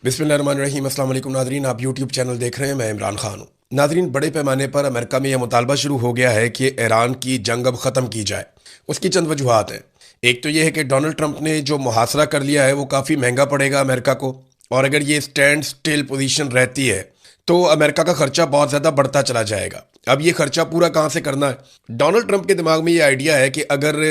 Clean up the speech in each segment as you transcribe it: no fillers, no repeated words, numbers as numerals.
बिस्मिल्लाहिर्रहमानिर्रहीम। अस्सलाम वालेकुम नाज़रीन, आप यूट्यूब चैनल देख रहे हैं। मैं इमरान खान हूँ। नाज़रीन, बड़े पैमाने पर अमेरिका में यह मुतालबा शुरू हो गया है कि ईरान की जंग अब ख़त्म की जाए। उसकी चंद वजूहात हैं। एक तो यह है कि डोनाल्ड ट्रंप ने जो मुहासरा कर लिया है वो काफ़ी महंगा पड़ेगा अमेरिका को, और अगर ये स्टैंड स्टिल पोजीशन रहती है तो अमेरिका का खर्चा बहुत ज़्यादा बढ़ता चला जाएगा। अब ये खर्चा पूरा कहाँ से करना है? डोनाल्ड ट्रंप के दिमाग में ये आइडिया है कि अगर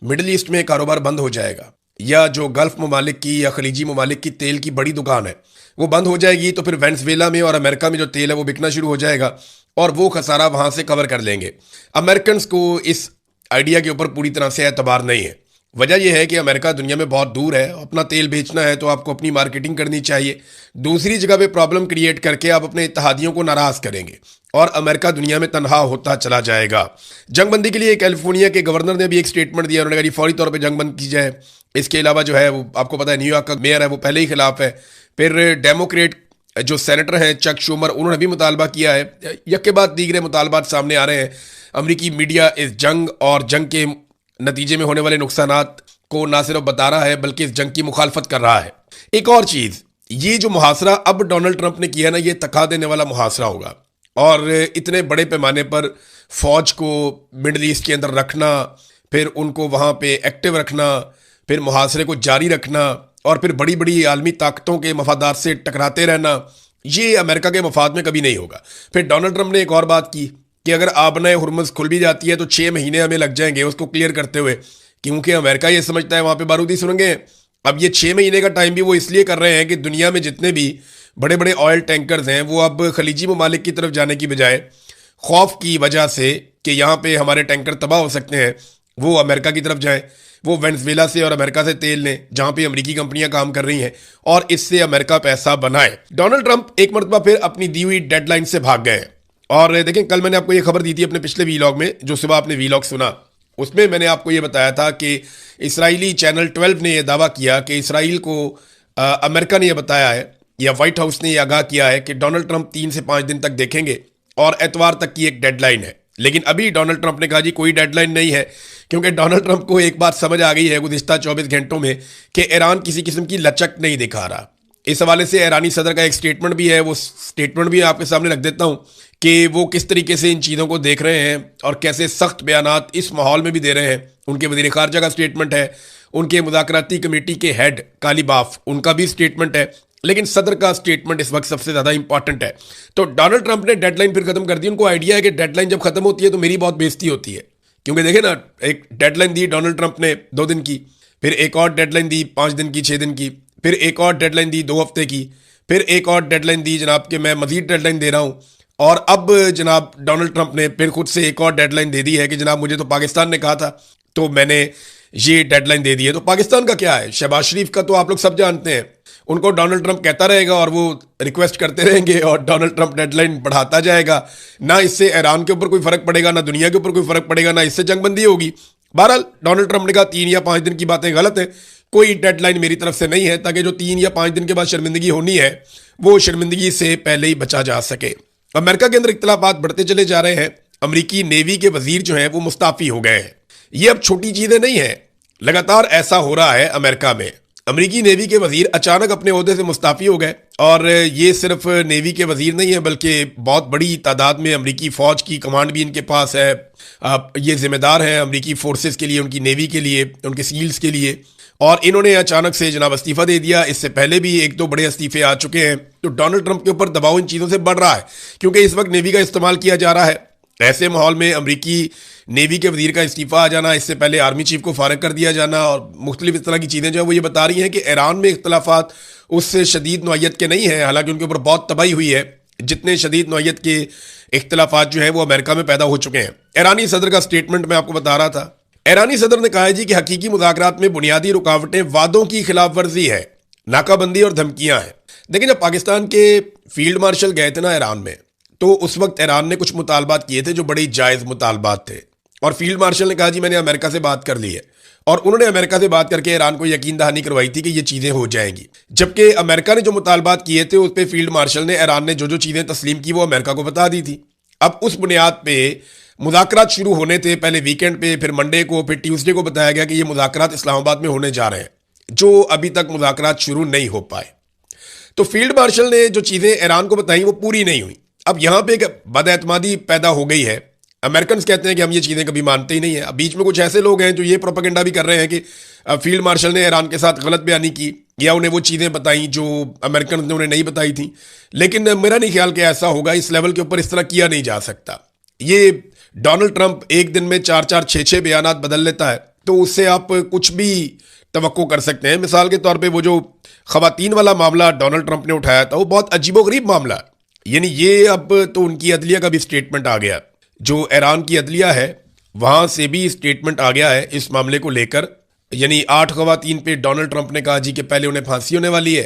मिडल ईस्ट में कारोबार बंद हो जाएगा, या जो गल्फ ममालिक की या खलीजी ममालिक की तेल की बड़ी दुकान है वो बंद हो जाएगी, तो फिर वेनेजुएला में और अमेरिका में जो तेल है वो बिकना शुरू हो जाएगा और वो खसारा वहां से कवर कर लेंगे। अमेरिकन को इस आइडिया के ऊपर पूरी तरह से एतबार नहीं है। वजह यह है कि अमेरिका दुनिया में बहुत दूर है। अपना तेल बेचना है तो आपको अपनी मार्केटिंग करनी चाहिए। दूसरी जगह पे प्रॉब्लम क्रिएट करके आप अपने इत्तेहादियों को नाराज करेंगे और अमेरिका दुनिया में तनहा होता चला जाएगा। जंगबंदी के लिए कैलिफोर्निया के गवर्नर ने भी एक स्टेटमेंट दिया। उन्होंने कहा फौरी तौर पर जंग बंद की जाए। इसके अलावा जो है वो आपको पता है न्यूयॉर्क का मेयर है वो पहले ही खिलाफ है। फिर डेमोक्रेट जो सेनेटर हैं चक शूमर, उन्होंने भी मुतालबा किया है। यक के बाद दीगरे मुतालबात सामने आ रहे हैं। अमरीकी मीडिया इस जंग और जंग के नतीजे में होने वाले नुकसानात को ना सिर्फ बता रहा है बल्कि इस जंग की मुखालफत कर रहा है। एक और चीज, ये जो मुहासरा अब डोनाल्ड ट्रंप ने किया ना, ये तका देने वाला मुहासरा होगा। और इतने बड़े पैमाने पर फौज को मिडल ईस्ट के अंदर रखना, फिर उनको वहां पे एक्टिव रखना, फिर मुहासरे को जारी रखना और फिर बड़ी बड़ी आलमी ताकतों के मफादात से टकराते रहना, ये अमेरिका के मफाद में कभी नहीं होगा। फिर डोनाल्ड ट्रंप ने एक और बात की कि अगर आबना हुर्मुज़ खुल भी जाती है तो 6 महीने हमें लग जाएंगे उसको क्लियर करते हुए, क्योंकि अमेरिका ये समझता है वहां पे बारूदी सुरंगें हैं। अब ये 6 महीने का टाइम भी वो इसलिए कर रहे हैं कि दुनिया में जितने भी बड़े बड़े ऑयल टैंकर्स हैं वो अब खलीजी ममालिक की तरफ जाने की बजाय खौफ की वजह से कि यहाँ पे हमारे टैंकर तबाह हो सकते हैं, वो अमेरिका की तरफ जाएं। वो वेनेजुएला से और अमेरिका से तेल लें जहां पे अमेरिकी कंपनियां काम कर रही हैं और इससे अमेरिका पैसा बनाए। डोनाल्ड ट्रंप एक मरतबा फिर अपनी दी हुई डेडलाइन से भाग गए हैं। और देखें, कल मैंने आपको ये खबर दी थी अपने पिछले वीलॉग में, जो सुबह आपने वीलॉग सुना उसमें मैंने आपको ये बताया था कि इसराइली चैनल 12 ने यह दावा किया कि इसराइल को अमेरिका ने यह बताया है या व्हाइट हाउस ने यह आगाह किया है कि डोनाल्ड ट्रंप 3 से 5 दिन तक देखेंगे और एतवार तक की एक डेडलाइन है। लेकिन अभी डोनाल्ड ट्रंप ने कहा जी कोई डेडलाइन नहीं है, क्योंकि डोनाल्ड ट्रंप को एक बात समझ आ गई है गुज़िश्ता 24 घंटों में कि ईरान किसी किस्म की लचक नहीं दिखा रहा। इस हवाले से ईरानी सदर का एक स्टेटमेंट भी है, वो स्टेटमेंट भी आपके सामने रख देता हूं कि वो किस तरीके से इन चीज़ों को देख रहे हैं और कैसे सख्त बयानात इस माहौल में भी दे रहे हैं। उनके वज़ीर ख़ारजा का स्टेटमेंट है, उनके मुज़ाकराती कमेटी के हेड कालीबाफ उनका भी स्टेटमेंट है, लेकिन सदर का स्टेटमेंट इस वक्त सबसे ज़्यादा इंपॉर्टेंट है। तो डोनाल्ड ट्रंप ने डेडलाइन फिर खत्म कर दी। उनको आइडिया है कि डेडलाइन जब खत्म होती है तो मेरी बहुत बेइज्जती होती है, क्योंकि देखे ना, एक डेडलाइन दी डोनाल्ड ट्रंप ने 2 दिन की, फिर एक और डेडलाइन दी 5 दिन की, 6 दिन की, फिर एक और डेडलाइन दी 2 हफ्ते की, फिर एक और डेडलाइन दी जनाब कि मैं मजीद डेडलाइन दे रहा हूँ। और अब जनाब डोनाल्ड ट्रंप ने फिर खुद से एक और डेडलाइन दे दी है कि जनाब मुझे तो पाकिस्तान ने कहा था तो मैंने ये डेडलाइन दे दी है। तो पाकिस्तान का क्या है? शहबाज शरीफ का तो आप लोग सब जानते हैं, उनको डोनाल्ड ट्रंप कहता रहेगा और वो रिक्वेस्ट करते रहेंगे और डोनाल्ड ट्रंप डेडलाइन बढ़ाता जाएगा। ना इससे ईरान के ऊपर कोई फर्क पड़ेगा, ना दुनिया के ऊपर कोई फर्क पड़ेगा, ना इससे जंगबंदी होगी। बहरहाल डोनाल्ड ट्रंप ने कहा 3 या 5 दिन की बातें गलत है, कोई डेडलाइन मेरी तरफ से नहीं है, ताकि जो 3 या 5 दिन के बाद शर्मिंदगी होनी है वो शर्मिंदगी से पहले ही बचा जा सके। अमेरिका के अंदर इख्तलाफात बढ़ते चले जा रहे हैं। अमरीकी नेवी के वजीर जो हैं वो मुस्ताफी हो गए हैं। ये अब छोटी चीजें नहीं है, लगातार ऐसा हो रहा है अमेरिका में। अमरीकी नेवी के वजीर अचानक अपने ओहदे से मुस्ताफी हो गए, और ये सिर्फ नेवी के वजीर नहीं है बल्कि बहुत बड़ी तादाद में अमरीकी फौज की कमांड भी इनके पास है। ये जिम्मेदार हैं अमरीकी फोर्सेस के लिए, उनकी नेवी के लिए, उनके सील्स के लिए, और इन्होंने अचानक से जनाब इस्तीफा दे दिया। इससे पहले भी 1-2 बड़े इस्तीफे आ चुके हैं। तो डोनाल्ड ट्रंप के ऊपर दबाव इन चीज़ों से बढ़ रहा है, क्योंकि इस वक्त नेवी का इस्तेमाल किया जा रहा है। ऐसे माहौल में अमरीकी नेवी के वजीर का इस्तीफा आ जाना, इससे पहले आर्मी चीफ को फारग कर दिया जाना और मुख्तलिफ इस तरह की चीज़ें जो है वो ये बता रही हैं कि ईरान में इख्तलाफात उससे शदीद नौयत के नहीं हैं। हालांकि उनके ऊपर बहुत तबाही हुई है, जितने शदीद नौयत के इख्तलाफात जो है वो अमेरिका में पैदा हो चुके हैं। ईरानी सदर का स्टेटमेंट मैं आपको बता रहा था। ईरानी सदर ने कहा है जी कि हकीकी मुज़ाकरात में बुनियादी रुकावटें वादों की खिलाफ वर्जी है, नाकाबंदी और धमकियां हैं। देखिए, जब पाकिस्तान के फील्ड मार्शल गए थे ना ईरान में, तो उस वक्त ईरान ने कुछ मुतालबात किए थे जो बड़े जायज़ मुतालबात थे, और फील्ड मार्शल ने कहा जी मैंने अमेरिका से बात कर ली है, और उन्होंने अमेरिका से बात करके ईरान को यकीन दहानी करवाई थी कि ये चीज़ें हो जाएंगी। जबकि अमेरिका ने जो मुतालबात किए थे उस पर फील्ड मार्शल ने, ईरान ने जो जो चीज़ें तस्लीम की वो अमेरिका को बता दी थी। अब उस बुनियाद पे मुज़ाकरात शुरू होने थे, पहले वीकेंड पे, फिर मंडे को, फिर ट्यूसडे को बताया गया कि ये मुज़ाकरात इस्लामाबाद में होने जा रहे हैं, जो अभी तक मुज़ाकरात शुरू नहीं हो पाए। तो फील्ड मार्शल ने जो चीज़ें ईरान को बताई वो पूरी नहीं हुई। अब यहाँ पे एक बदएतमादी पैदा हो गई है। अमेरिकन कहते हैं कि हम ये चीज़ें कभी मानते ही नहीं है। अब बीच में कुछ ऐसे लोग हैं जो ये प्रोपेगेंडा भी कर रहे हैं कि फील्ड मार्शल ने ईरान के साथ गलत बयानी की या उन्हें वो चीज़ें बताई जो अमेरिकन ने उन्हें नहीं बताई थी। लेकिन मेरा नहीं ख्याल कि ऐसा होगा। इस लेवल के ऊपर इस तरह किया नहीं जा सकता। ये डोनाल्ड ट्रंप एक दिन में 4-4, 6-6 बयानात बदल लेता है, तो उससे आप कुछ भी तवक्को कर सकते हैं। मिसाल के तौर पे वो जो खवातीन वाला मामला डोनाल्ड ट्रंप ने उठाया था वो बहुत अजीबोगरीब मामला है। यानी ये अब तो उनकी अदलिया का भी स्टेटमेंट आ गया, जो ईरान की अदलिया है वहां से भी स्टेटमेंट आ गया है इस मामले को लेकर। यानी 8 खवातीन पे डोनाल्ड ट्रंप ने कहा जी कि पहले उन्हें फांसी होने वाली है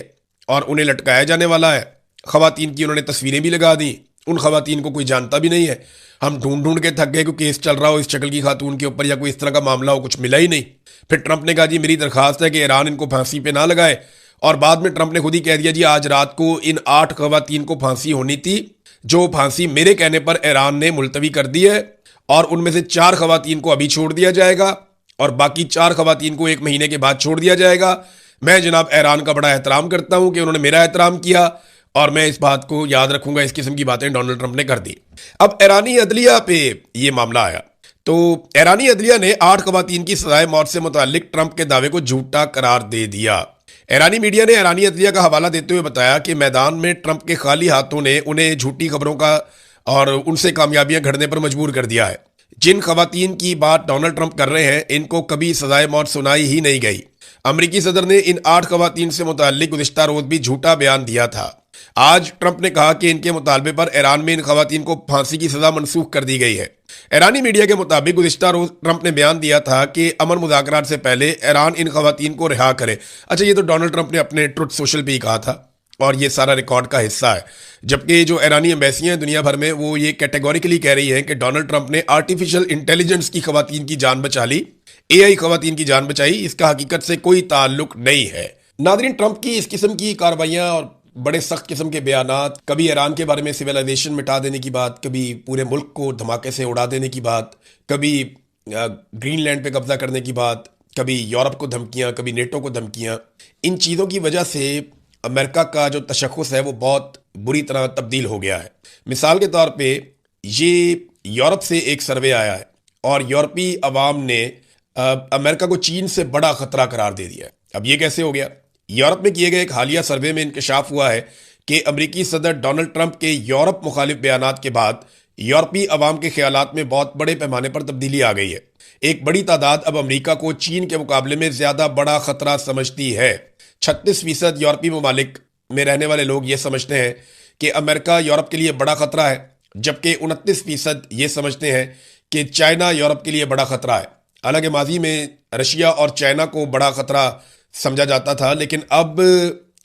और उन्हें लटकाया जाने वाला है। खवातीन की उन्होंने तस्वीरें भी लगा दी। उन खवातीन को कोई जानता भी नहीं है। हम ढूंढ ढूंढ के थक गए कि केस चल रहा हो इस शक्ल की खातून के ऊपर या कोई इस तरह का मामला हो, कुछ मिला ही नहीं। फिर ट्रंप ने कहा जी मेरी दरखास्त है कि ईरान इनको फांसी पे ना लगाए, और बाद में ट्रंप ने खुद ही कह दिया जी आज रात को इन 8 खवातीन को फांसी होनी थी, जो फांसी मेरे कहने पर ईरान ने मुलतवी कर दी है, और उनमें से 4 खवातीन को अभी छोड़ दिया जाएगा और बाकी 4 खवातीन को 1 महीने के बाद छोड़ दिया जाएगा। मैं जनाब ईरान का बड़ा एहतराम करता हूं कि उन्होंने मेरा एहतराम किया और मैं इस बात को याद रखूंगा। इस किस्म की बातें डोनाल्ड ट्रंप ने कर दी। अब ईरानी अदलिया पे ये मामला आया, तो ईरानी अदलिया ने 8 खवातीन की सजाए मौत से मुतालिक ट्रंप के दावे को झूठा करार दे दिया। ईरानी मीडिया ने ईरानी अदलिया का हवाला देते हुए बताया कि मैदान में ट्रंप के खाली हाथों ने उन्हें झूठी खबरों का और उनसे कामयाबियां घड़ने पर मजबूर कर दिया है। जिन खवातीन की बात डोनाल्ड ट्रंप कर रहे हैं इनको कभी सजाए मौत सुनाई ही नहीं गई। अमरीकी सदर ने इन 8 खवातीन से मुतालिक गुज़िश्ता रोज भी झूठा बयान दिया था। आज ट्रंप ने कहा कि इनके मुतालबे पर ईरान में इन खवातीन को फांसी की सजा मनसूख कर दी गई है। ईरानी मीडिया के मुताबिक गुज़िश्ता रोज ट्रंप ने बयान दिया था कि अमन मुज़ाकरात से पहले ईरान इन खवातीन को रिहा करे। अच्छा, ये तो डोनाल्ड ट्रंप ने अपने ट्रुथ सोशल पे ही कहा था और ये सारा रिकॉर्ड का हिस्सा है। जबकि जो ईरानी एम्बेसियां हैं दुनिया भर में वो ये कैटेगोरिकली कह रही हैं कि डोनाल्ड ट्रंप ने आर्टिफिशियल इंटेलिजेंस की खवातीन की जान बचा ली, AI खवातीन की जान बचाई। इसका हकीकत से कोई ताल्लुक नहीं है। नादरीन, ट्रंप की इस किस्म की कार्रवाइयां और बड़े सख्त किस्म के बयानात, कभी ईरान के बारे में सिविलाइजेशन मिटा देने की बात, कभी पूरे मुल्क को धमाके से उड़ा देने की बात, कभी ग्रीनलैंड पे कब्जा करने की बात, कभी यूरोप को धमकियां, कभी नेटो को धमकियां, इन चीज़ों की वजह से अमेरिका का जो तशख़्ख़ुस है वो बहुत बुरी तरह तब्दील हो गया है। मिसाल के तौर पे ये यूरोप से एक सर्वे आया है और यूरोपी अवाम ने अमेरिका को चीन से बड़ा खतरा करार दे दिया है। अब ये कैसे हो गया? यूरोप में किए गए एक हालिया सर्वे में इंकशाफ हुआ है कि अमरीकी सदर डोनाल्ड ट्रंप के यूरोप मुखालिफ बयानात के बाद यूरोपीय अवाम के ख्यालात में बहुत बड़े पैमाने पर तब्दीली आ गई है। एक बड़ी तादाद अब अमरीका को चीन के मुकाबले में ज़्यादा बड़ा खतरा समझती है। 36% यूरोपीय ममालिक में रहने वाले लोग ये समझते हैं कि अमेरिका यूरोप के लिए बड़ा खतरा है, जबकि 29% ये समझते हैं कि चाइना यूरोप के लिए बड़ा खतरा है। हालांकि माजी में रशिया और चाइना को बड़ा खतरा समझा जाता था, लेकिन अब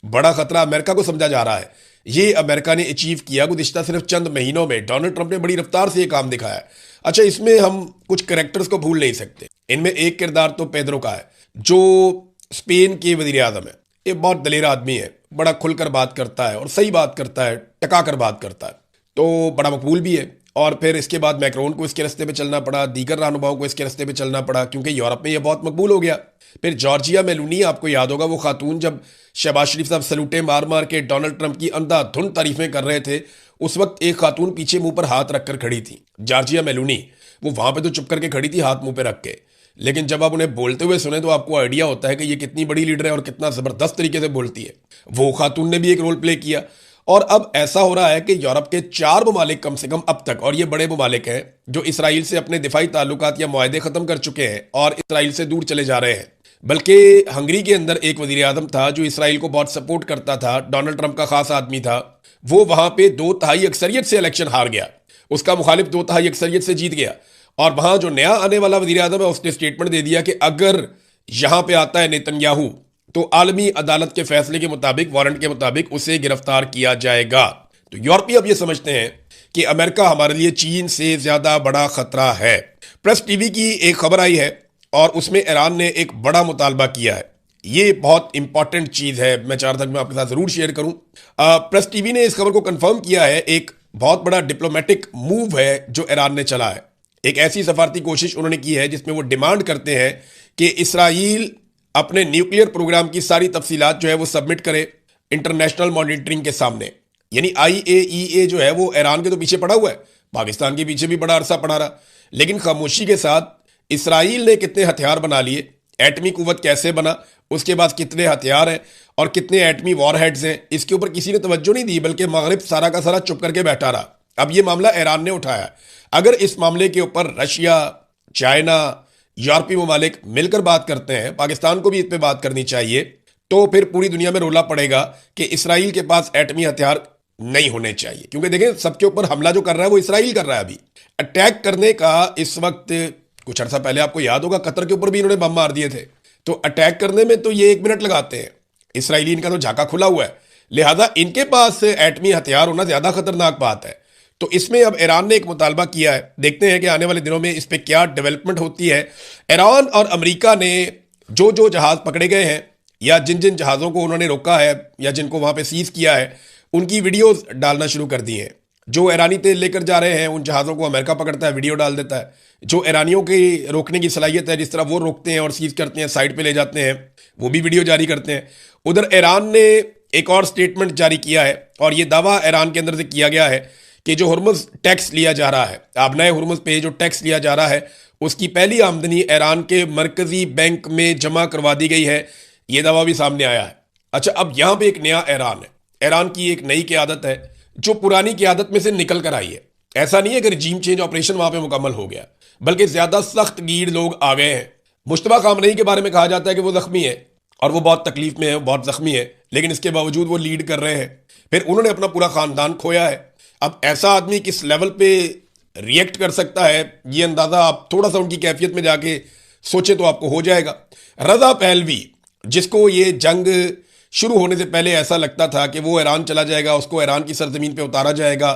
बड़ा खतरा अमेरिका को समझा जा रहा है। ये अमेरिका ने अचीव किया गुज़िश्ता सिर्फ चंद महीनों में। डोनाल्ड ट्रंप ने बड़ी रफ्तार से ये काम दिखाया है। अच्छा, इसमें हम कुछ कैरेक्टर्स को भूल नहीं सकते। इनमें एक किरदार तो पेड्रो का है, जो स्पेन के वज़ीर आज़म है। ये बहुत दलेर आदमी है, बड़ा खुलकर बात करता है और सही बात करता है, टका कर बात करता है, तो बड़ा मकबूल भी है। और फिर इसके बाद मैक्रोन को इसके रास्ते पे चलना पड़ा, दीगर रहनुमाओं को इसके रास्ते पे चलना पड़ा, क्योंकि यूरोप में ये बहुत मकबूल हो गया। फिर जॉर्जिया मेलोनी, आपको याद होगा वो खातून जब शहबाज शरीफ साहब सलूटे मार मार के डोनाल्ड ट्रंप की अंधाधुंध तारीफें कर रहे थे, उस वक्त एक खातून पीछे मुंह पर हाथ रखकर खड़ी थी, जॉर्जिया मेलोनी। वो वहां पे तो चुप करके खड़ी थी हाथ मुंह पे रख के, लेकिन जब आप उन्हें बोलते हुए सुने तो आपको आइडिया होता है कि ये कितनी बड़ी लीडर है और कितना जबरदस्त तरीके से बोलती है। वो खातून ने भी एक रोल प्ले किया। और अब ऐसा हो रहा है कि यूरोप के 4 ममालिक कम से कम अब तक, और ये बड़े ममालिक हैं, जो इसराइल से अपने दिफाई ताल्लुकात या मुआहदे ख़त्म कर चुके हैं और इसराइल से दूर चले जा रहे हैं। बल्कि हंगरी के अंदर एक वज़ीर आज़म था जो इसराइल को बहुत सपोर्ट करता था, डोनाल्ड ट्रंप का खास आदमी था। वो वहां पे 2/3 अक्सरियत से इलेक्शन हार गया, उसका मुखालिफ 2/3 अक्सरियत से जीत गया। और वहां जो नया आने वाला वज़ीर आज़म है उसने स्टेटमेंट दे दिया कि अगर यहां पे आता है नेतन्याहू तो आलमी अदालत के फैसले के मुताबिक, वारंट के मुताबिक उसे गिरफ्तार किया जाएगा। तो यूरोपीय अब ये समझते हैं कि अमेरिका हमारे लिए चीन से ज्यादा बड़ा खतरा है। प्रेस टीवी की एक खबर आई है और उसमें ईरान ने एक बड़ा मुतालबा किया है। ये बहुत इंपॉर्टेंट चीज है, मैं चाहता हूं कि मैं आपके साथ जरूर शेयर करूं। प्रेस टीवी ने इस खबर को कंफर्म किया है। एक बहुत बड़ा डिप्लोमेटिक मूव है जो ईरान ने चला है। एक ऐसी सफारती कोशिश उन्होंने की है जिसमें वो डिमांड करते हैं कि इसराइल अपने न्यूक्लियर प्रोग्राम की सारी तफसीलात जो है वो सबमिट करे इंटरनेशनल मॉनिटरिंग के सामने। यानी IAEA जो है वो ईरान के तो पीछे पड़ा हुआ है, पाकिस्तान के पीछे भी बड़ा अरसा पड़ा रहा, लेकिन खामोशी के साथ इसराइल ने कितने हथियार बना लिए, एटमी कुव्वत कैसे बना, उसके बाद कितने हथियार हैं और कितने एटमी वॉरहेड्स हैं, इसके ऊपर किसी ने तवज्जो नहीं दी, बल्कि मगरिब सारा का सारा चुप करके बैठा रहा। अब ये मामला ईरान ने उठाया। अगर इस मामले के ऊपर रशिया, चाइना, यूरोपीय ममालिक मिलकर बात करते हैं, पाकिस्तान को भी इस पर बात करनी चाहिए, तो फिर पूरी दुनिया में रोला पड़ेगा कि इसराइल के पास एटमी हथियार नहीं होने चाहिए। क्योंकि देखें, सबके ऊपर हमला जो कर रहा है वो इसराइल कर रहा है। अभी अटैक करने का इस वक्त, कुछ अर्सा पहले आपको याद होगा कतर के ऊपर भी इन्होंने बम मार दिए थे, तो अटैक करने में तो ये 1 मिनट लगाते हैं। इसराइली इनका तो झाका खुला हुआ है, लिहाजा इनके पास एटमी हथियार होना ज्यादा खतरनाक बात है। तो इसमें अब ईरान ने एक मुतालबा किया है, देखते हैं कि आने वाले दिनों में इस पर क्या डेवलपमेंट होती है। ईरान और अमेरिका ने जो जो जहाज पकड़े गए हैं या जिन जिन जहाज़ों को उन्होंने रोका है या जिनको वहाँ पे सीज किया है, उनकी वीडियोस डालना शुरू कर दी हैं। जो ईरानी तेल लेकर जा रहे हैं उन जहाज़ों को अमेरिका पकड़ता है, वीडियो डाल देता है। जो ईरानियों की रोकने की सलाहियत है, जिस तरह वो रोकते हैं और सीज करते हैं, साइड पे ले जाते हैं, वो भी वीडियो जारी करते हैं। उधर ईरान ने एक और स्टेटमेंट जारी किया है और ये दावा ईरान के अंदर से किया गया है कि जो हुर्मुज़ टैक्स लिया जा रहा है, अब नए हुर्मुज़ पे जो टैक्स लिया जा रहा है, उसकी पहली आमदनी ईरान के मरकजी बैंक में जमा करवा दी गई है। ये दावा भी सामने आया है। अच्छा, अब यहां पे एक नया ईरान है। ईरान की एक नई क़यादत है जो पुरानी क़यादत में से निकल कर आई है। ऐसा नहीं है कि रजीम चेंज ऑपरेशन वहां पे मुकम्मल हो गया, बल्कि ज्यादा सख्त गीर लोग आ गए हैं। मुश्तबा खामनेई के बारे में कहा जाता है कि वो जख्मी है और वो बहुत तकलीफ में है, बहुत जख्मी है, लेकिन इसके बावजूद वो लीड कर रहे हैं। फिर उन्होंने अपना पूरा खानदान खोया है। अब ऐसा आदमी किस लेवल पे रिएक्ट कर सकता है, ये अंदाजा आप थोड़ा सा उनकी कैफियत में जाके सोचे तो आपको हो जाएगा। रजा पहलवी, जिसको ये जंग शुरू होने से पहले ऐसा लगता था कि वो ईरान चला जाएगा, उसको ईरान की सरजमीन पे उतारा जाएगा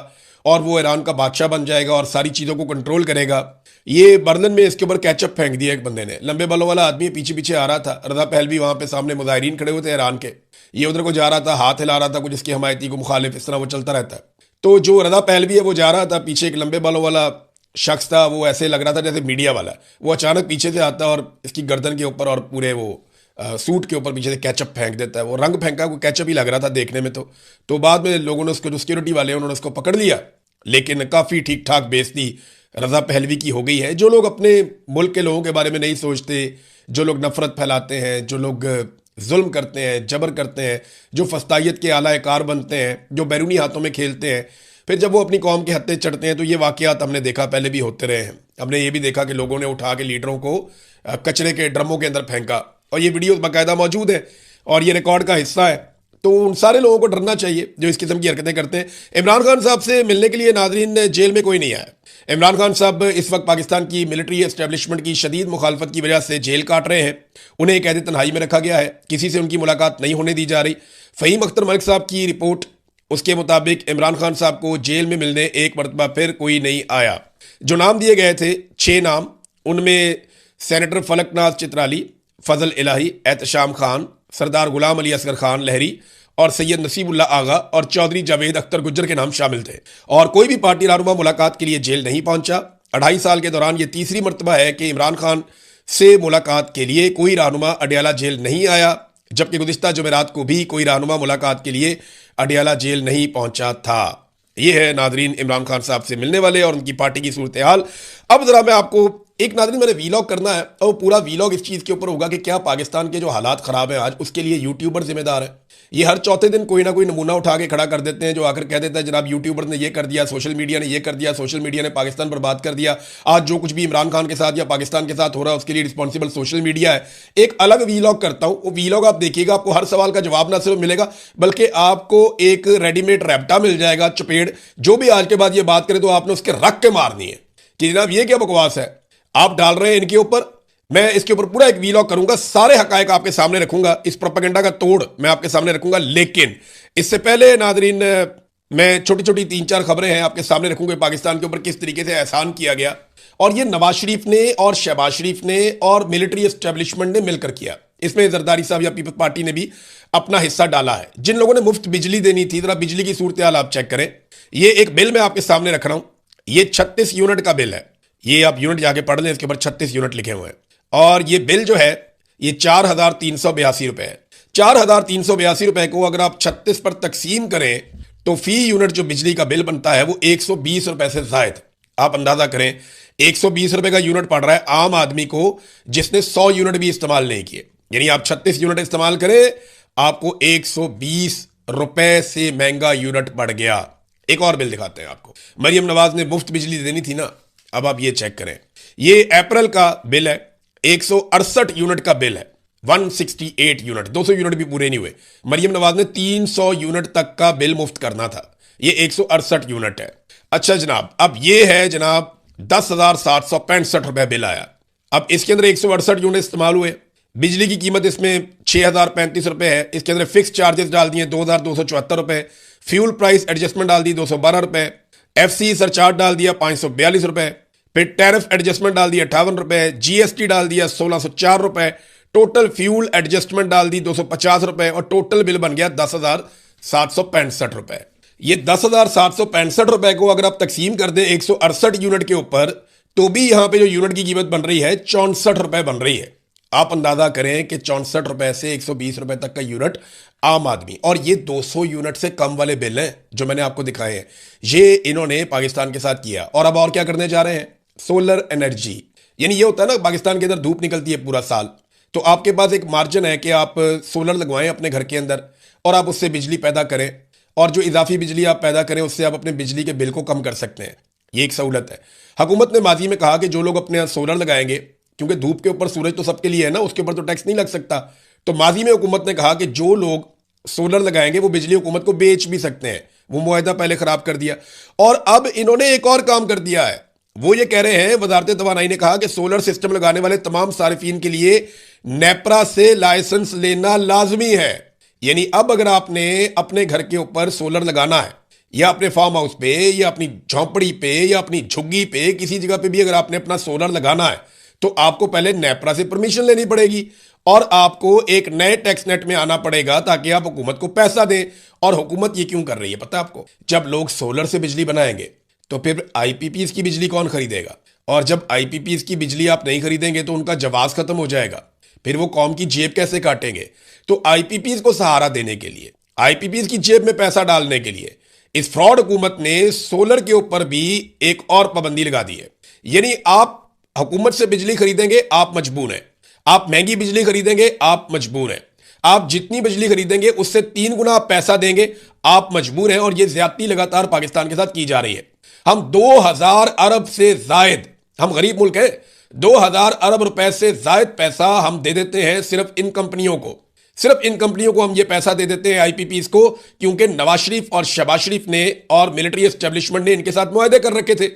और वो ईरान का बादशाह बन जाएगा और सारी चीज़ों को कंट्रोल करेगा, ये बर्तन में इसके ऊपर कैचअप फेंक दिया एक बंदे ने। लंबे बालों वाला आदमी पीछे पीछे आ रहा था। रजा पहलवी वहाँ पे सामने मुजाहिरीन खड़े हुए थे ईरान के, ये उधर को जा रहा था, हाथ हिला रहा था, कुछ इसकी हमायती को मुखालिफ, इस तरह वो चलता रहता है। तो जो रजा पहलवी है वो जा रहा था, पीछे एक लंबे बालों वाला शख्स था, वो ऐसे लग रहा था जैसे मीडिया वाला। वो अचानक पीछे से आता और इसकी गर्दन के ऊपर और पूरे वो सूट के ऊपर पीछे से कैचअप फेंक देता है। वो रंग फेंका, कोई कैचअप ही लग रहा था देखने में। तो बाद में लोगों ने उसको, जो सिक्योरिटी वाले उन्होंने उसको पकड़ लिया, लेकिन काफ़ी ठीक ठाक बेइज्जती रजा पहलवी की हो गई है। जो लोग अपने मुल्क के लोगों के बारे में नहीं सोचते, जो लोग नफरत फैलाते हैं, जो लोग जुल्म करते हैं, जबर करते हैं, जो फस्तायत के आला कार बनते हैं, जो बैरूनी हाथों में खेलते हैं, फिर जब वो अपनी कौम के हत्थे चढ़ते हैं, तो ये वाक़यात हमने देखा, पहले भी होते रहे हैं। हमने ये भी देखा कि लोगों ने उठा के लीडरों को कचरे के ड्रमों के अंदर फेंका, और ये वीडियो बाकायदा मौजूद है और ये रिकॉर्ड का हिस्सा है। तो उन सारे लोगों को डरना चाहिए जो इस किस्म की हरकतें करते हैं। इमरान खान साहब से मिलने के लिए नाजरीन जेल में कोई नहीं आया। इमरान खान साहब इस वक्त पाकिस्तान की मिलिट्री एस्टेब्लिशमेंट की शदीद मुखालफत की वजह से जेल काट रहे हैं। उन्हें कैद तन्हाई में रखा गया है, किसी से उनकी मुलाकात नहीं होने दी जा रही। फ़हीम अख्तर मलिक साहब की रिपोर्ट, उसके मुताबिक इमरान खान साहब को जेल में मिलने एक मरतबा फिर कोई नहीं आया। जो नाम दिए गए थे 6 नाम, उनमें सेनेटर फलकनाज चित्राली, फजल इलाही, एहतशाम खान, सरदार गुलाम अली असगर खान लहरी और सैयद नसीबुल्ला आगा और चौधरी जावेद अख्तर गुज्जर के नाम शामिल थे। और कोई भी पार्टी रहनुमा मुलाकात के लिए जेल नहीं पहुंचा। 2.5 साल के दौरान ये तीसरी मरतबा है कि इमरान खान से मुलाकात के लिए कोई रहनुमा अडियाला जेल नहीं आया, जबकि गुज़िश्ता जुमेरात को भी कोई रहनुमा मुलाकात के लिए अडियाला जेल नहीं पहुंचा था। ये है नाजरीन इमरान खान साहब से मिलने वाले और उनकी पार्टी की सूरत हाल। अब जरा मैं आपको एक, नाजरीन मैंने वीलॉग करना है और पूरा वीलॉग इस चीज़ के ऊपर होगा कि क्या पाकिस्तान के जो हालात ख़राब हैं आज, उसके लिए यूट्यूबर जिम्मेदार है। ये हर चौथे दिन कोई ना कोई नमूना उठा के खड़ा कर देते हैं, जो आकर कह देता है जनाब यूट्यूबर ने ये कर दिया, सोशल मीडिया ने ये कर दिया, सोशल मीडिया ने पाकिस्तान बर्बाद कर दिया। आज जो कुछ भी इमरान खान के साथ या पाकिस्तान के साथ हो रहा है उसके लिए रिस्पॉन्सिबल सोशल मीडिया है। एक अलग वीलॉग करता हूँ, वो वीलॉग आप देखिएगा, आपको हर सवाल का जवाब ना सिर्फ मिलेगा बल्कि आपको एक रेडीमेड रैप्टा मिल जाएगा, चपेड़। जो भी आज के बाद ये बात करे तो आपने उसके रख के मारनी है कि जनाब ये क्या बकवास है आप डाल रहे हैं इनके ऊपर। मैं इसके ऊपर पूरा एक वीलॉग करूंगा, सारे हकायक आपके सामने रखूंगा, इस प्रोपेगेंडा का तोड़ मैं आपके सामने रखूंगा। लेकिन इससे पहले नाजरीन मैं छोटी छोटी 3-4 खबरें हैं आपके सामने रखूंगा, पाकिस्तान के ऊपर किस तरीके से एहसान किया गया और ये नवाज शरीफ ने और शहबाज शरीफ ने और मिलिट्री एस्टेब्लिशमेंट ने मिलकर किया। इसमें जरदारी साहब या पीपल्स पार्टी ने भी अपना हिस्सा डाला है। जिन लोगों ने मुफ्त बिजली देनी थी, जरा बिजली की सूरत हाल आप चेक करें। ये एक बिल मैं आपके सामने रख रहा हूं, ये 36 यूनिट का बिल है। ये आप यूनिट जाके पढ़ लें, इसके ऊपर 36 यूनिट लिखे हुए हैं। और ये बिल जो है ये 4,382 रुपए है। ₹4,382 को अगर आप 36 पर तकसीम करें तो फी यूनिट जो बिजली का बिल बनता है वो ₹120 से जायद। आप अंदाजा करें, ₹120 का यूनिट पड़ रहा है आम आदमी को जिसने 100 यूनिट भी इस्तेमाल नहीं किए। यानी आप 36 यूनिट इस्तेमाल करें, आपको ₹120 से महंगा यूनिट पड़ गया। एक और बिल दिखाते हैं आपको। मरियम नवाज ने मुफ्त बिजली देनी थी ना, अब आप ये चेक करें। ये अप्रैल का बिल है, 168 यूनिट का बिल है, 168 यूनिट, 200 यूनिट भी पूरे नहीं हुए। मरियम नवाज ने 300 यूनिट तक का बिल मुफ्त करना था, ये 168 यूनिट है। अच्छा जनाब, अब ये है जनाब ₹10,765 बिल आया। अब इसके अंदर 168 यूनिट इस्तेमाल हुए, बिजली की कीमत इसमें ₹6,035 है। इसके अंदर फिक्स चार्जेस डाल दिए ₹2,274, फ्यूल प्राइस एडजस्टमेंट डाल दी ₹212, एफसी सरचार्ज डाल दिया ₹542, फिर टैरिफ एडजस्टमेंट डाल दिया ₹58, जीएसटी डाल दिया ₹1,604, टोटल फ्यूल एडजस्टमेंट डाल दी ₹250 और टोटल बिल बन गया ₹10,765। ये ₹10,765 को अगर आप तकसीम कर दें 168 यूनिट के ऊपर, तो भी यहां पे जो यूनिट की कीमत बन रही है ₹64 बन रही है। आप अंदाजा करें कि ₹64 से ₹120 तक का यूनिट आम आदमी, और ये 200 यूनिट से कम वाले बिल हैं जो मैंने आपको दिखाए हैं, ये इन्होंने पाकिस्तान के साथ किया। और अब और क्या करने जा रहे हैं? Solar energy. यानी ये होता है ना, पाकिस्तान के अंदर धूप निकलती है पूरा साल, तो आपके पास एक मार्जिन है कि आप सोलर लगवाएं अपने घर के अंदर और आप उससे बिजली पैदा करें, और जो इजाफी बिजली आप पैदा करें उससे आप अपने बिजली के बिल को कम कर सकते हैं। ये एक सहूलत है। हुकूमत ने माजी में कहा कि जो लोग अपने यहाँ सोलर लगाएंगे, क्योंकि धूप के ऊपर सूरज तो सबके लिए है ना, उसके ऊपर तो टैक्स नहीं लग सकता, तो माजी में हुकूमत ने कहा कि जो लोग सोलर लगाएंगे वो बिजली हुकूमत को बेच भी सकते हैं। वो मुआहदा पहले खराब कर दिया, और अब इन्होंने एक और काम कर दिया है। वो ये कह रहे हैं, वजारत तवानाई ने कहा कि सोलर सिस्टम लगाने वाले तमाम सारिफीन के लिए नेपरा से लाइसेंस लेना लाजमी है। यानी अब अगर आपने अपने घर के ऊपर सोलर लगाना है, या अपने फार्म हाउस पे, या अपनी झोंपड़ी पे, या अपनी झुग्गी पे, किसी जगह पे भी अगर आपने अपना सोलर लगाना है, तो आपको पहले नेपरा से परमिशन लेनी पड़ेगी और आपको एक नए टैक्स नेट में आना पड़ेगा ताकि आप हुकूमत को पैसा दें। और हुकूमत ये क्यों कर रही है पता है आपको? जब लोग सोलर से बिजली बनाएंगे तो फिर आईपीपीज की बिजली कौन खरीदेगा? और जब आईपीपीज की बिजली आप नहीं खरीदेंगे तो उनका जवाब खत्म हो जाएगा, फिर वो कौम की जेब कैसे काटेंगे? तो आईपीपीज को सहारा देने के लिए, आईपीपीज की जेब में पैसा डालने के लिए इस फ्रॉड हुकूमत ने सोलर के ऊपर भी एक और पाबंदी लगा दी है। यानी आप हुकूमत से बिजली खरीदेंगे, आप मजबूर हैं। आप महंगी बिजली खरीदेंगे, आप मजबूर हैं। आप जितनी बिजली खरीदेंगे उससे 3 गुना आप पैसा देंगे, आप मजबूर हैं। और यह ज्यादती लगातार पाकिस्तान के साथ की जा रही है। हम 2000 अरब से जायद, हम गरीब मुल्क हैं, 2000 अरब रुपए से जायद पैसा हम दे देते हैं सिर्फ इन कंपनियों को। सिर्फ इन कंपनियों को हम ये पैसा दे देते हैं आईपीपीज को, क्योंकि नवाज शरीफ और शहबाज शरीफ ने और मिलिट्री एस्टेब्लिशमेंट ने इनके साथ मुआहदे कर रखे थे,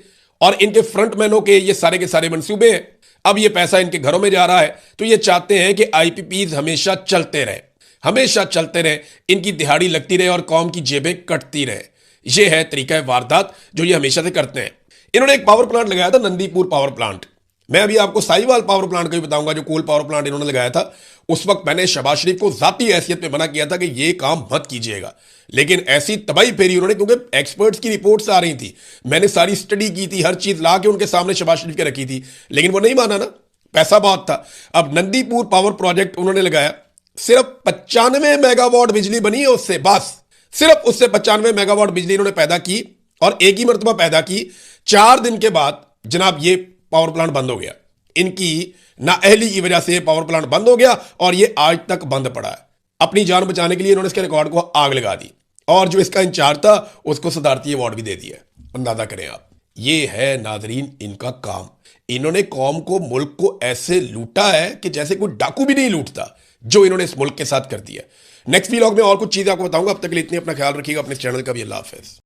और इनके फ्रंटमैनों के ये सारे के सारे मंसूबे हैं। अब ये पैसा इनके घरों में जा रहा है, तो ये चाहते हैं कि आईपीपीज हमेशा चलते रहे, हमेशा चलते रहे, इनकी दिहाड़ी लगती रहे और कौम की जेबें कटती रहे। ये है तरीका वारदात जो ये हमेशा से करते हैं। इन्होंने एक पावर प्लांट लगाया था, नंदीपुर पावर प्लांट। मैं अभी आपको साहिवाल पावर प्लांट का भी बताऊंगा, जो कोल पावर प्लांट इन्होंने लगाया था। उस वक्त मैंने शहबाज शरीफ को जाती हैसियत में मना किया था कि ये काम मत कीजिएगा, लेकिन ऐसी तबाही फेरी उन्होंने, क्योंकि एक्सपर्ट्स की रिपोर्ट्स आ रही थी, मैंने सारी स्टडी की थी, हर चीज ला के उनके सामने शहबाज शरीफ के रखी थी, लेकिन वो नहीं माना ना, पैसा बहुत था। अब नंदीपुर पावर प्रोजेक्ट उन्होंने लगाया, सिर्फ 95 मेगावाट बिजली बनी है उससे, बस सिर्फ उससे 95 मेगावाट बिजली इन्होंने पैदा की, और एक ही मरतबा पैदा की। 4 दिन के बाद जनाब ये पावर प्लांट बंद हो गया। इनकी नाअहली की वजह से पावर प्लांट बंद हो गया, और ये आज तक बंद पड़ा है। अपनी जान बचाने के लिए इन्होंने इसके रिकॉर्ड को आग लगा दी, और जो इसका इंचार्ज था उसको सदारती अवार्ड भी दे दिया। अंदाजा करें आप, ये है नाजरीन इनका काम। इन्होंने कौम को, मुल्क को ऐसे लूटा है कि जैसे कोई डाकू भी नहीं लूटता, जो इन्होंने इस मुल्क के साथ कर दिया। नेक्स्ट व्लॉग में और कुछ चीजें आपको बताऊंगा। अब तक के लिए इतनी, अपना ख्याल रखिएगा, अपने चैनल का भी। अल्लाह हाफिज।